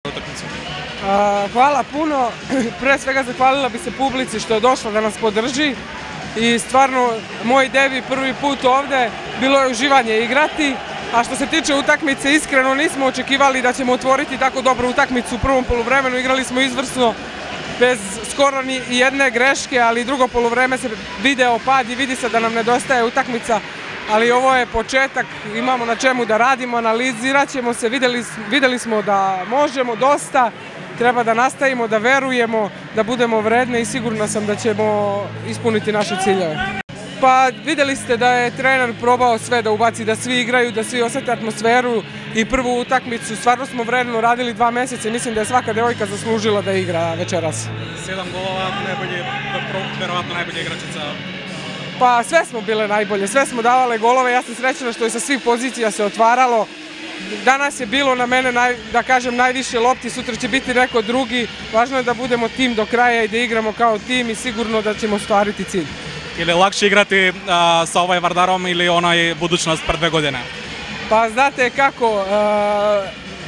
utakmicu? Hvala puno. Pre svega zahvalila bi se publici što je došla da nas podrži i stvarno moj debi prvi put ovde, bilo je uživanje igrati, a što se tiče utakmice, iskreno nismo očekivali da ćemo otvoriti tako dobru utakmicu u prvom poluvremenu, igrali smo izvrsno bez skoro ni jedne greške, ali drugo poluvreme se video pad i vidi se da nam nedostaje utakmica, ali ovo je početak, imamo na čemu da radimo, analizirat ćemo se, videli smo da možemo dosta, treba da nastavimo, da verujemo, da budemo vredni i sigurno sam da ćemo ispuniti naše ciljeve. Pa videli ste da je trener probao sve da ubaci, da svi igraju, da svi osete atmosferu i prvu utakmicu. Stvarno smo vredno radili 2 meseca i mislim da je svaka devojka zaslužila da igra večeras. 7 golova, verovatno najbolja igračica. Pa sve smo bile najbolje, sve smo davale golove, ja sam srećna što je sa svih pozicija se otvaralo. Danas je bilo na mene, da kažem, najviše lopti, sutra će biti neko drugi. Važno je da budemo tim do kraja i da igramo kao tim i sigurno da ćemo ostvariti cilj. Ili je lakše igrati sa ovaj Vardarom ili onaj budućnost pred 2 godine? Pa znate kako,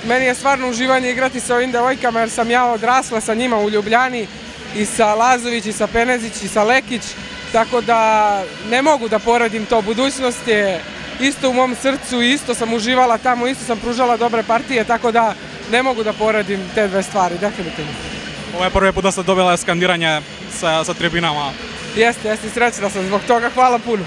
meni je stvarno uživanje igrati sa ovim devojkama jer sam ja odrasla sa njima u Ljubljani i sa Lazović i sa Penezić i sa Lekić, tako da ne mogu da poredim to. Budućnost je isto u mom srcu i isto sam uživala tamo, isto sam pružala dobre partije, tako da ne mogu da poredim te dve stvari, definitivno. Ovo je prvi put da ste dobila skandiranje sa tribinama. Jeste, srećna sam zbog toga, hvala puno.